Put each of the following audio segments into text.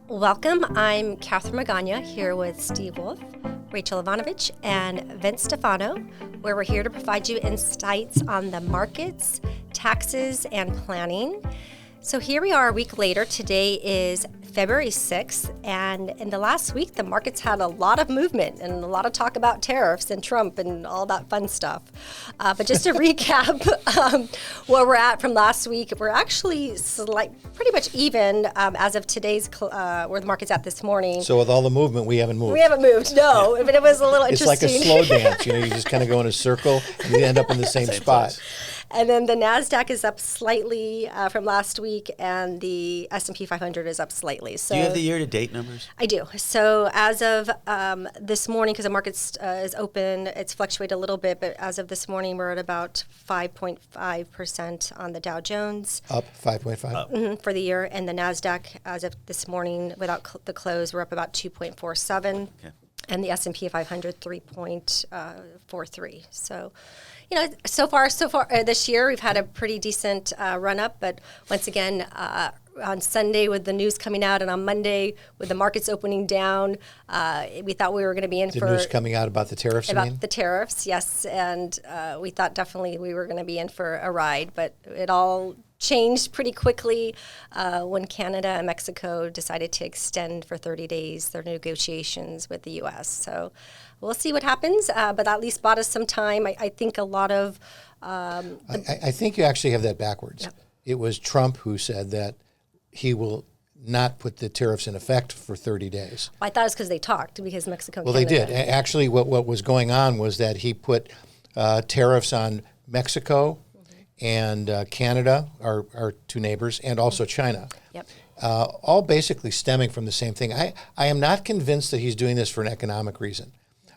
Welcome. I'm Catherine Magana here with Steve Wolf, Rachel Ivanovich, and Vince Stefano, where we're here to provide you insights on the markets, taxes, and planning. So here we are a week later. Today is February 6th, and in the last week, the markets had a lot of movement and a lot of talk about tariffs and Trump and all that fun stuff. But just to recap where we're at from last week, we're actually pretty much even as of today's, where the market's at this morning. So with all the movement, we haven't moved. We haven't moved, no, but it was a little It's interesting. like a slow dance, you just kind of go in a circle and you end up in the same spot. Place. And then the NASDAQ is up slightly from last week, and the S&P 500 is up slightly. So Do you have the year-to-date numbers? I do. So as of this morning, because the market is open, it's fluctuated a little bit, but as of this morning, we're at about 5.5% on the Dow Jones. Up 5.5. For the year, and the NASDAQ, as of this morning, without the close, we're up about 2.47. Okay. And the S&P 500 3.43. So, so far this year we've had a pretty decent run up. But once again, on Sunday with the news coming out, and on Monday with the markets opening down, we thought we were going to be in The news coming out about the tariffs, you mean? about the tariffs, yes, and we thought definitely we were going to be in for a ride, but it all changed pretty quickly when Canada and Mexico decided to extend for 30 days their negotiations with the U.S. So we'll see what happens, but that at least bought us some time. I think a lot of... I think you actually have that backwards. Yep. It was Trump who said that he will not put the tariffs in effect for 30 days. I thought it was because they talked, because Mexico and Well, they Canada... did. Actually, what was going on was that he put tariffs on Mexico and Canada, our two neighbors, and also China. Yep. All basically stemming from the same thing. I am not convinced that he's doing this for an economic reason.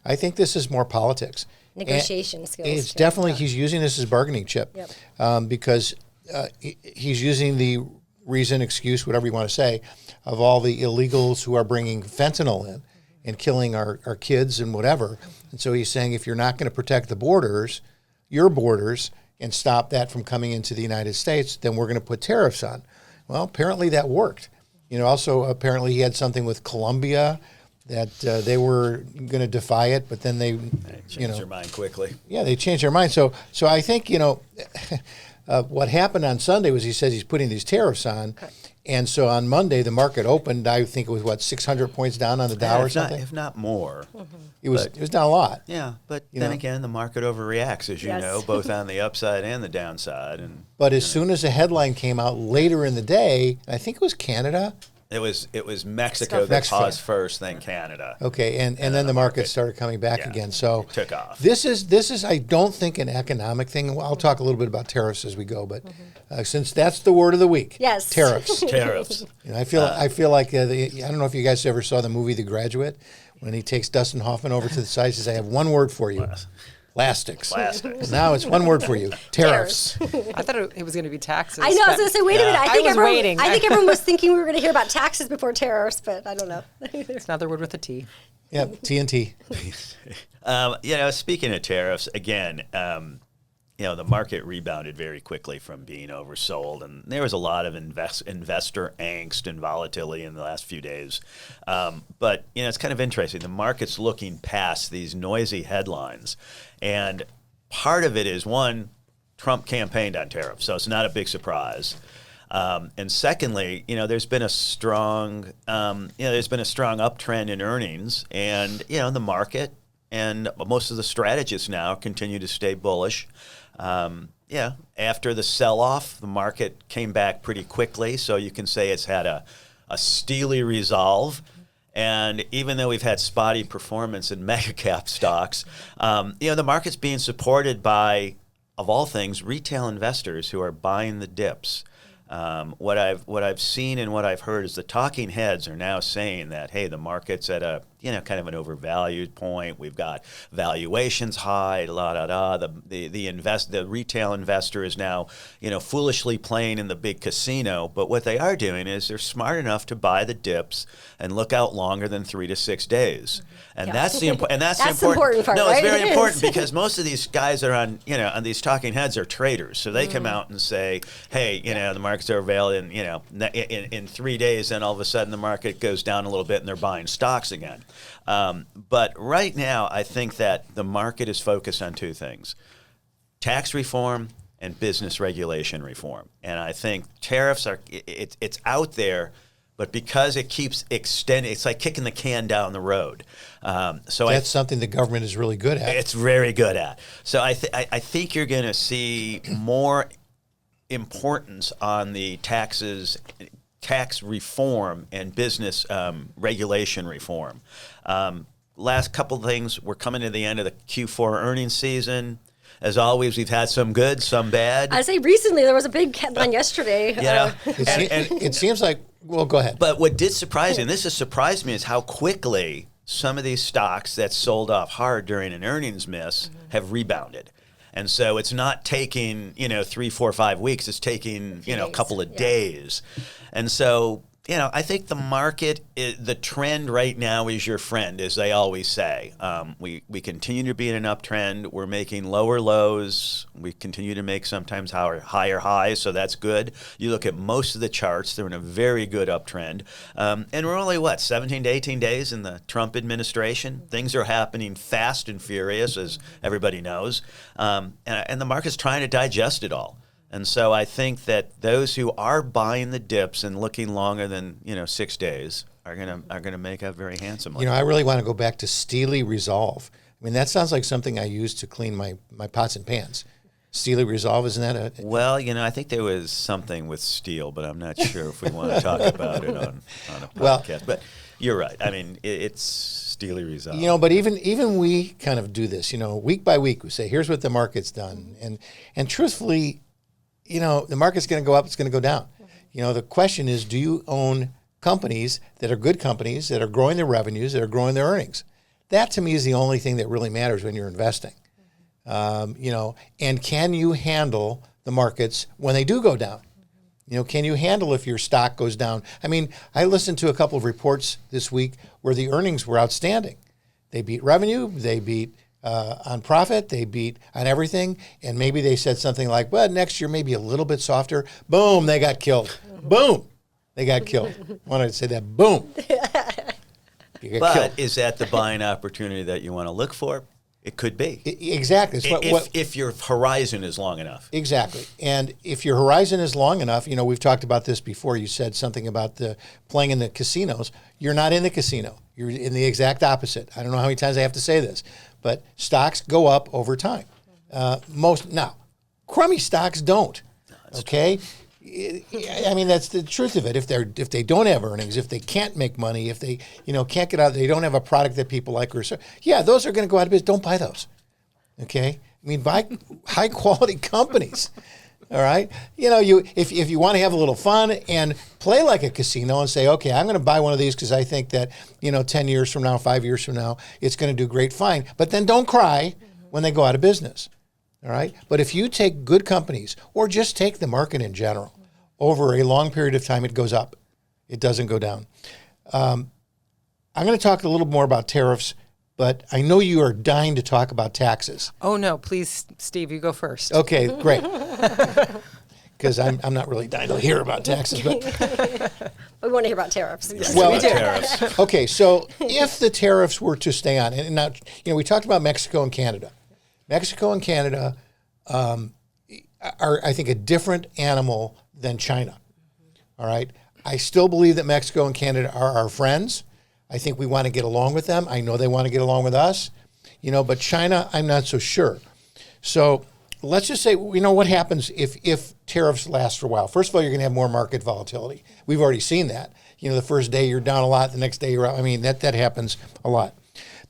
I think this is more politics. Negotiation skills. It's too. definitely, Yeah. he's using this as bargaining chip. Yep. Because he's using the reason, excuse, whatever you want to say, of all the illegals who are bringing fentanyl in and killing our kids and whatever. And so he's saying, if you're not going to protect the borders, your borders, and stop that from coming into the United States, then we're going to put tariffs on. Well, apparently that worked. Also, apparently he had something with Colombia that they were going to defy it, but then they Changed their mind quickly. Yeah, they changed their mind. So I think, what happened on Sunday was he says he's putting these tariffs on. Okay. And so on Monday, the market opened, I think it was, 600 points down on the Dow or something? If not more. It was down a lot. Yeah, but You then know. again, the market overreacts, as you Yes. know, both on the upside and the downside. And But as soon as the headline came out later in the day, I think it was Canada. it was Mexico that Mexico. paused first, then Canada. Okay, and then the market started coming back again. So It took off. This is I don't think an economic thing. I'll talk a little bit about tariffs as we go, but since that's the word of the week, Yes. tariffs. Tariffs. I feel like I don't know if you guys ever saw the movie The Graduate when he takes Dustin Hoffman over to the side and says, "I have one word for you, plastics." Plastics. Now it's one word for you, tariffs. I thought it was going to be taxes. I know. I was but- going to say, wait a minute. I think was waiting. I think everyone was thinking we were going to hear about taxes before tariffs, but I don't know. It's another word with a T. Yeah, TNT. Speaking of tariffs, again, the market rebounded very quickly from being oversold, and there was a lot of investor angst and volatility in the last few days. But it's kind of interesting. The market's looking past these noisy headlines, and part of it is, one, Trump campaigned on tariffs, so it's not a big surprise. And secondly, there's been a strong, uptrend in earnings, and the market and most of the strategists now continue to stay bullish. After the sell-off, the market came back pretty quickly, so you can say it's had a steely resolve. And even though we've had spotty performance in mega cap stocks, the market's being supported by, of all things, retail investors who are buying the dips. What I've seen and what I've heard is the talking heads are now saying that, hey, the market's at a kind of an overvalued point. We've got valuations high, the retail investor is now, foolishly playing in the big casino. But what they are doing is they're smart enough to buy the dips and look out longer than 3 to 6 days. And that's the important. And that's the important part. No, right? it's very important because most of these guys that are on these talking heads are traders. So they come out and say, hey, the markets are available in 3 days, and all of a sudden the market goes down a little bit and they're buying stocks again. But right now, I think that the market is focused on two things: tax reform and business regulation reform. And I think tariffs it's out there, but because it keeps extending, it's like kicking the can down the road. So that's something the government is really good at. It's very good at. So I think you're going to see more importance on the tax reform and business regulation reform. Last couple of things, we're coming to the end of the Q4 earnings season. As always, we've had some good, some bad. I say recently there was a big headline yesterday. It seems like, well, go ahead. But what did surprise me, and this has surprised me, is how quickly some of these stocks that sold off hard during an earnings miss have rebounded. And so it's not taking, 3, 4, 5 weeks. It's taking, a couple of days. And so, I think the market, the trend right now is your friend, as they always say. We continue to be in an uptrend. We're making lower lows. We continue to make sometimes higher highs, so that's good. You look at most of the charts, they're in a very good uptrend. And we're only, 17 to 18 days in the Trump administration. Things are happening fast and furious, as everybody knows. And the market's trying to digest it all. And so I think that those who are buying the dips and looking longer than 6 days are gonna make up very handsomely. I really want to go back to Steely Resolve. I mean, that sounds like something I use to clean my pots and pans. Steely Resolve, isn't that a? Well, I think there was something with steel, but I'm not sure if we want to talk about it on a podcast. But you're right. I mean, it's Steely Resolve. But even we kind of do this. Week by week, we say, here's what the market's done, and truthfully, the market's going to go up, it's going to go down. The question is, do you own companies that are good companies, that are growing their revenues, that are growing their earnings? That, to me, is the only thing that really matters when you're investing. And can you handle the markets when they do go down? Can you handle if your stock goes down? I mean, I listened to a couple of reports this week where the earnings were outstanding. They beat revenue, they beat on profit, they beat on everything, and maybe they said something like, well, next year maybe a little bit softer. Boom, they got killed. Boom, they got killed. Wanted to say that. Boom. But is that the buying opportunity that you want to look for? It could be. Exactly. If your horizon is long enough. Exactly. And if your horizon is long enough, we've talked about this before. You said something about the playing in the casinos. You're not in the casino. You're in the exact opposite. I don't know how many times I have to say this, but stocks go up over time. Now, crummy stocks don't. Okay? I mean, that's the truth of it. If they don't have earnings, if they can't make money, if they can't get out, they don't have a product that people like, those are going to go out of business. Don't buy those. Okay, I mean, buy high quality companies. All right, if you want to have a little fun and play like a casino and say, okay, I'm going to buy one of these because I think that 10 years from now, 5 years from now, it's going to do great, fine. But then don't cry when they go out of business. All right, but if you take good companies or just take the market in general, over a long period of time, it goes up. It doesn't go down. I'm going to talk a little more about tariffs, but I know you are dying to talk about taxes. Oh, no, please, Steve, you go first. Okay, great. Because I'm not really dying to hear about taxes. But we want to hear about tariffs. Yes, well, tariffs. Okay, so if the tariffs were to stay on, and now, we talked about Mexico and Canada. Mexico and Canada are, I think, a different animal than China. All right. I still believe that Mexico and Canada are our friends. I think we want to get along with them. I know they want to get along with us, but China, I'm not so sure. So let's just say, what happens if tariffs last for a while? First of all, you're going to have more market volatility. We've already seen that. The first day you're down a lot, the next day you're up. I mean, that happens a lot.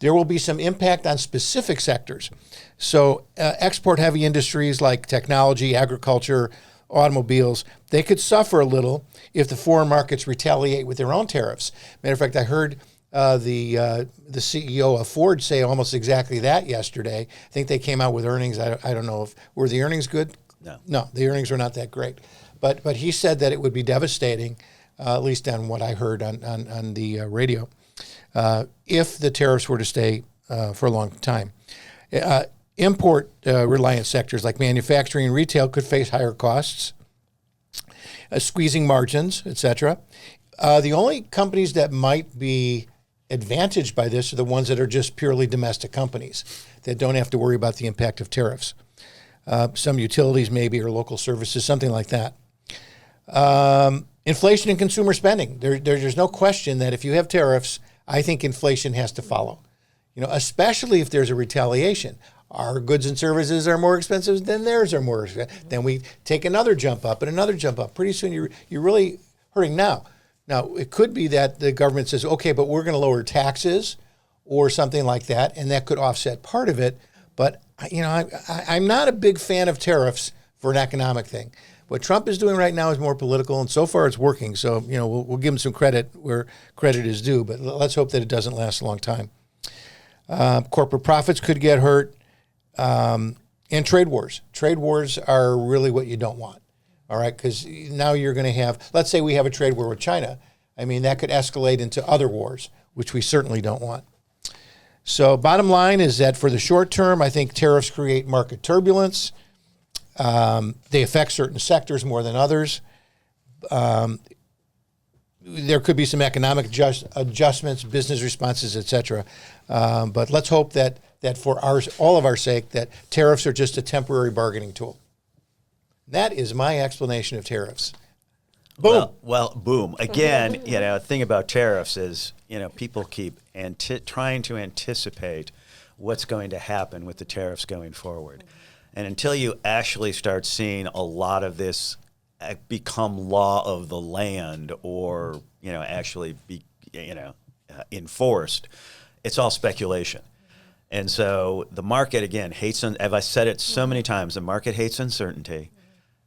There will be some impact on specific sectors. So export-heavy industries like technology, agriculture, automobiles, they could suffer a little if the foreign markets retaliate with their own tariffs. Matter of fact, I heard the CEO of Ford say almost exactly that yesterday. I think they came out with earnings. I don't know if were the earnings good. No, the earnings were not that great. But he said that it would be devastating, at least on what I heard on the radio, if the tariffs were to stay for a long time. Import reliant sectors like manufacturing and retail could face higher costs, squeezing margins, etc. The only companies that might be advantaged by this are the ones that are just purely domestic companies that don't have to worry about the impact of tariffs. Some utilities maybe or local services, something like that. Inflation and consumer spending. There's no question that if you have tariffs, I think inflation has to follow. Especially if there's a retaliation. Our goods and services are more expensive than theirs are more expensive. Then we take another jump up and another jump up. Pretty soon you're really hurting now. Now, it could be that the government says, okay, but we're going to lower taxes or something like that, and that could offset part of it. But, I'm not a big fan of tariffs for an economic thing. What Trump is doing right now is more political, and so far it's working. So, we'll give him some credit where credit is due, but let's hope that it doesn't last a long time. Corporate profits could get hurt, and trade wars. Trade wars are really what you don't want. All right, because now you're going to have, let's say we have a trade war with China. I mean, that could escalate into other wars, which we certainly don't want. So bottom line is that for the short term, I think tariffs create market turbulence. They affect certain sectors more than others. There could be some economic adjustments, business responses, etc. But let's hope that for all of our sake, that tariffs are just a temporary bargaining tool. That is my explanation of tariffs. Boom. Well, boom. Again, the thing about tariffs is, people keep trying to anticipate what's going to happen with the tariffs going forward. And until you actually start seeing a lot of this become law of the land or, actually be, enforced, it's all speculation. And so the market, again, hates, as I said it so many times, the market hates uncertainty.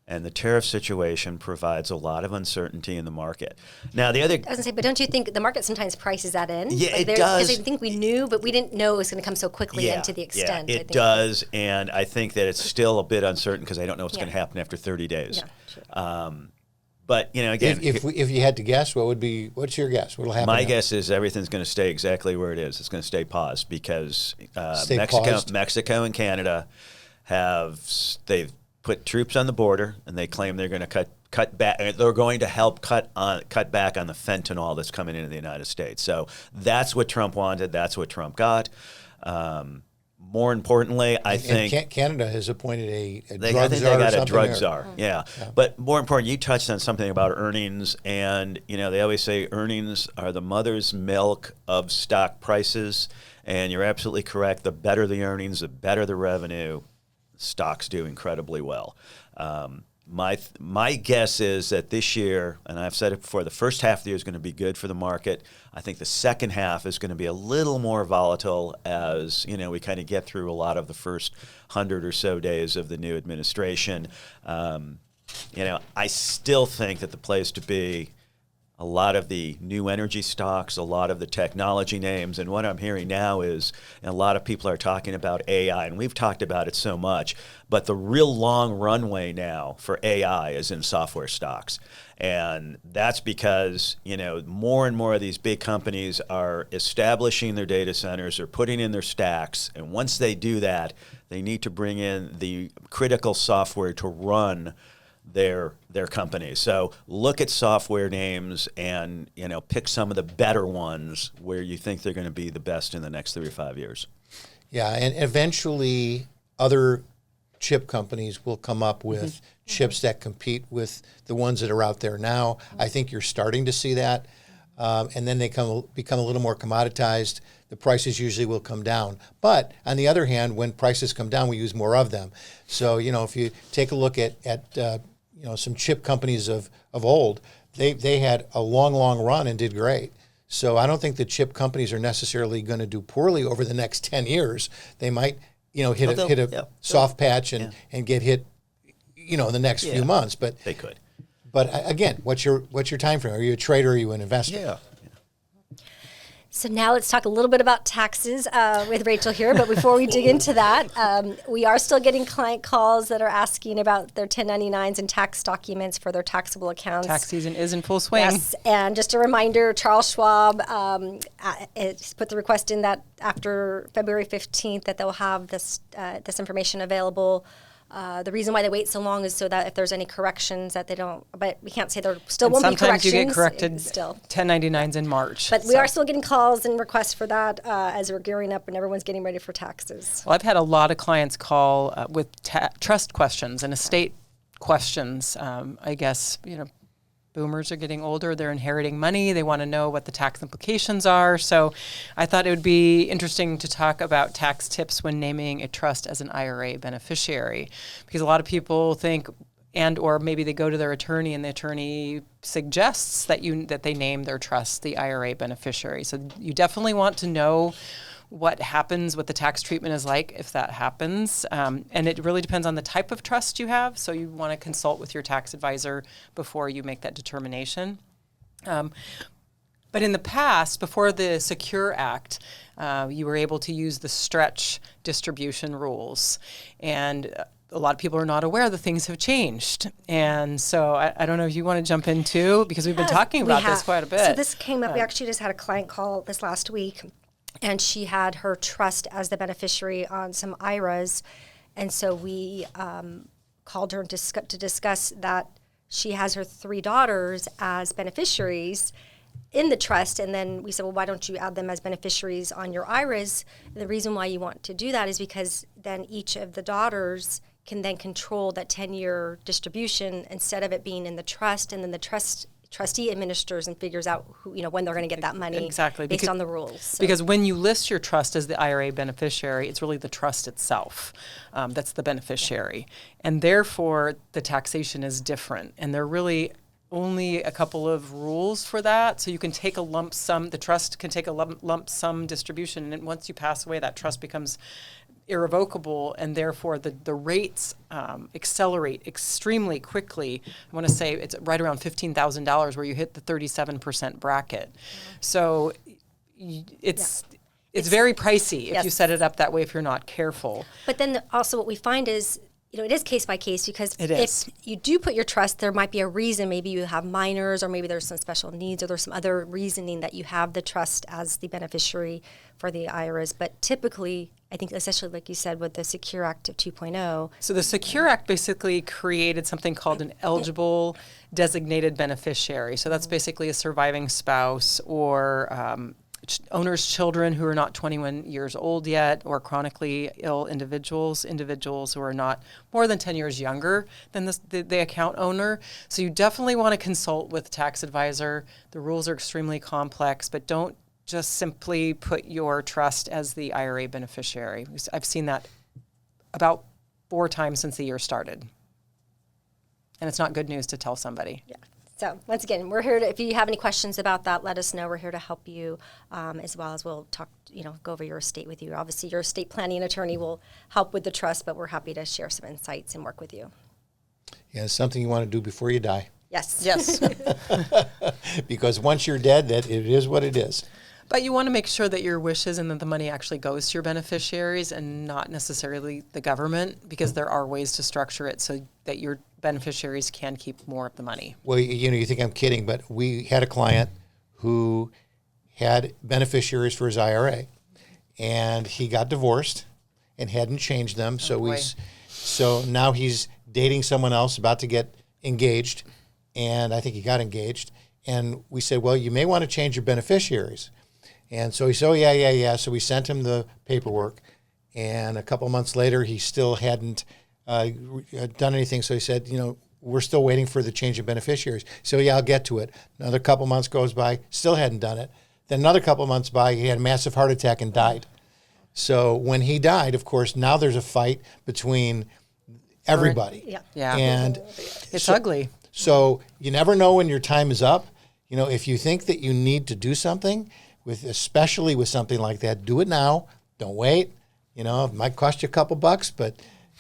And the tariff situation provides a lot of uncertainty in the market. Now, the other... I was going to say, but don't you think the market sometimes prices that in? Yeah, it does. Because I think we knew, but we didn't know it was going to come so quickly and to the extent. Yeah, it does. And I think that it's still a bit uncertain because I don't know what's going to happen after 30 days. Yeah, sure. But, again... If you had to guess, what's your guess? What will happen? My guess is everything's going to stay exactly where it is. It's going to stay paused because Mexico and Canada they've put troops on the border, and they claim they're going to cut back. They're going to help cut back on the fentanyl that's coming into the United States. So that's what Trump wanted. That's what Trump got. More importantly, I think Canada has appointed a drug czar. I think they got a drug czar. Mm-hmm. Yeah. But more important, you touched on something about earnings, and they always say earnings are the mother's milk of stock prices, and you're absolutely correct. The better the earnings, the better the revenue. Stocks do incredibly well. My guess is that this year, and I've said it before, the first half of the year is going to be good for the market. I think the second half is going to be a little more volatile as we kind of get through a lot of the first 100 or so days of the new administration. I still think that the place to be, a lot of the new energy stocks, a lot of the technology names, and what I'm hearing now is, and a lot of people are talking about AI, and we've talked about it so much, but the real long runway now for AI is in software stocks. And that's because, more and more of these big companies are establishing their data centers, they're putting in their stacks, and once they do that, they need to bring in the critical software to run their companies. So look at software names and pick some of the better ones where you think they're going to be the best in the next 3 or 5 years. Yeah, and eventually other chip companies will come up with chips that compete with the ones that are out there now. I think you're starting to see that. And then they become a little more commoditized. The prices usually will come down. But on the other hand, when prices come down, we use more of them. So, if you take a look at some chip companies of old, they had a long run and did great. So I don't think the chip companies are necessarily going to do poorly over the next 10 years. They might, hit a soft patch and get hit, in the next few months. But they could. But again, what's your time frame? Are you a trader or are you an investor? Yeah. So now let's talk a little bit about taxes with Rachel here. But before we dig into that, we are still getting client calls that are asking about their 1099s and tax documents for their taxable accounts. Tax season is in full swing. Yes, and just a reminder, Charles Schwab put the request in that after February 15th that they'll have this information available. The reason why they wait so long is so that if there's any corrections that they don't, but we can't say there still won't be corrections. Sometimes you get corrected still. 1099s in March. But we are still getting calls and requests for that as we're gearing up and everyone's getting ready for taxes. Well, I've had a lot of clients call with trust questions and estate questions. I guess, boomers are getting older, they're inheriting money, they want to know what the tax implications are. So I thought it would be interesting to talk about tax tips when naming a trust as an IRA beneficiary, because a lot of people think, and or maybe they go to their attorney and the attorney suggests that they name their trust the IRA beneficiary. So you definitely want to know what happens, what the tax treatment is like if that happens. And it really depends on the type of trust you have. So you want to consult with your tax advisor before you make that determination. But in the past, before the Secure Act, you were able to use the stretch distribution rules. And a lot of people are not aware that things have changed. And so I don't know if you want to jump into, because we've been talking about this quite a bit. So this came up, we actually just had a client call this last week, and she had her trust as the beneficiary on some IRAs. And so we called her to discuss that she has her 3 daughters as beneficiaries in the trust. And then we said, well, why don't you add them as beneficiaries on your IRAs? And the reason why you want to do that is because then each of the daughters can then control that 10-year distribution instead of it being in the trust, and then the trustee administers and figures out who, when they're going to get that money based on the rules. So. Because when you list your trust as the IRA beneficiary, it's really the trust itself that's the beneficiary. And therefore, the taxation is different. And there are really only a couple of rules for that. So you can take a lump sum, the trust can take a lump sum distribution, and once you pass away, that trust becomes irrevocable, and therefore the rates accelerate extremely quickly. I want to say it's right around $15,000 where you hit the 37% bracket. So it's very pricey if you set it up that way if you're not careful. But then also what we find is, it is case by case, because if you do put your trust, there might be a reason. Maybe you have minors, or maybe there's some special needs, or there's some other reasoning that you have the trust as the beneficiary for the IRAs. But typically, I think, especially like you said, with the Secure Act of 2.0. So the Secure Act basically created something called an eligible designated beneficiary. So that's basically a surviving spouse or owner's children who are not 21 years old yet, or chronically ill individuals who are not more than 10 years younger than the account owner. So you definitely want to consult with a tax advisor. The rules are extremely complex, but don't just simply put your trust as the IRA beneficiary. I've seen that about 4 times since the year started. And it's not good news to tell somebody. Yeah. So once again, we're here to, if you have any questions about that, let us know. We're here to help you, as well as we'll talk, go over your estate with you. Obviously, your estate planning attorney will help with the trust, but we're happy to share some insights and work with you. Yeah, it's something you want to do before you die. Yes. Yes. Because once you're dead, that it is what it is. But you want to make sure that your wishes and that the money actually goes to your beneficiaries and not necessarily the government, because there are ways to structure it so that your beneficiaries can keep more of the money. Well, you think I'm kidding, but we had a client who had beneficiaries for his IRA, and he got divorced and hadn't changed them. So now he's dating someone else, about to get engaged, and I think he got engaged. And we said, well, you may want to change your beneficiaries. And so he said, oh, yeah. So we sent him the paperwork, and a couple months later, he still hadn't done anything. So he said, we're still waiting for the change of beneficiaries. So yeah, I'll get to it. Another couple months goes by, still hadn't done it. Then another couple months by, he had a massive heart attack and died. So when he died, of course, now there's a fight between everybody. Yeah. And it's ugly. So you never know when your time is up. If you think that you need to do something, especially with something like that, do it now. Don't wait. It might cost you a couple bucks, but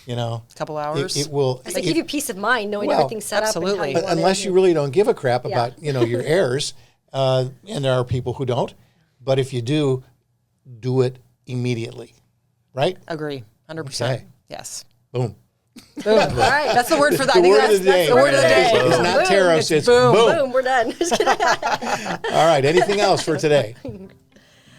a couple hours. It will. It's give you peace of mind knowing everything's set absolutely. up. And how you unless you really don't give a crap about your heirs, and there are people who don't. But if you do it immediately, right? Agree. 100%. Okay. Yes. Boom. Boom. All right. That's the word for that. The I think word of the day. that's the word of the day. It's not tariffs, it's boom. Boom, we're done. All right, anything else for today?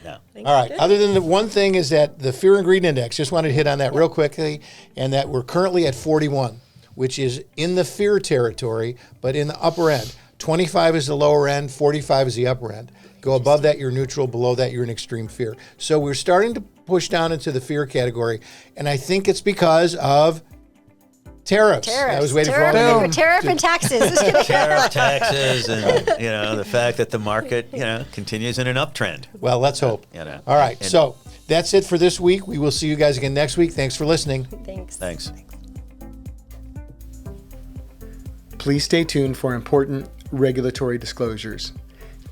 No. All right. Other than the one thing is that the fear and greed index, just wanted to hit on that real quickly, and that we're currently at 41, which is in the fear territory, but in the upper end. 25 is the lower end, 45 is the upper end. Go above that, you're neutral. Below that, you're in extreme fear. So we're starting to push down into the fear category, and I think it's because of tariffs. I was waiting for all the Tariff and taxes. Tariff, taxes, and the fact that the market continues in an uptrend. Well, let's hope. All right. So that's it for this week. We will see you guys again next week. Thanks for listening. Thanks. Please stay tuned for important regulatory disclosures.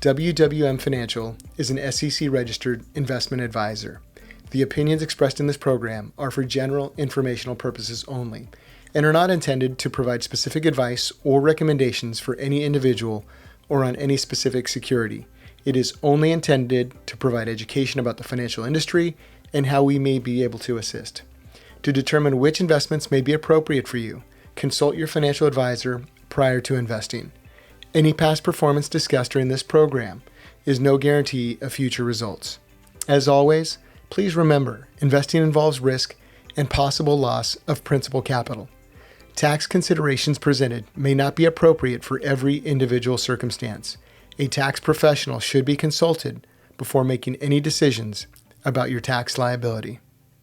WWM Financial is an SEC-registered investment advisor. The opinions expressed in this program are for general informational purposes only and are not intended to provide specific advice or recommendations for any individual or on any specific security. It is only intended to provide education about the financial industry and how we may be able to assist. To determine which investments may be appropriate for you, consult your financial advisor prior to investing. Any past performance discussed during this program is no guarantee of future results. As always, please remember, investing involves risk and possible loss of principal capital. Tax considerations presented may not be appropriate for every individual circumstance. A tax professional should be consulted before making any decisions about your tax liability.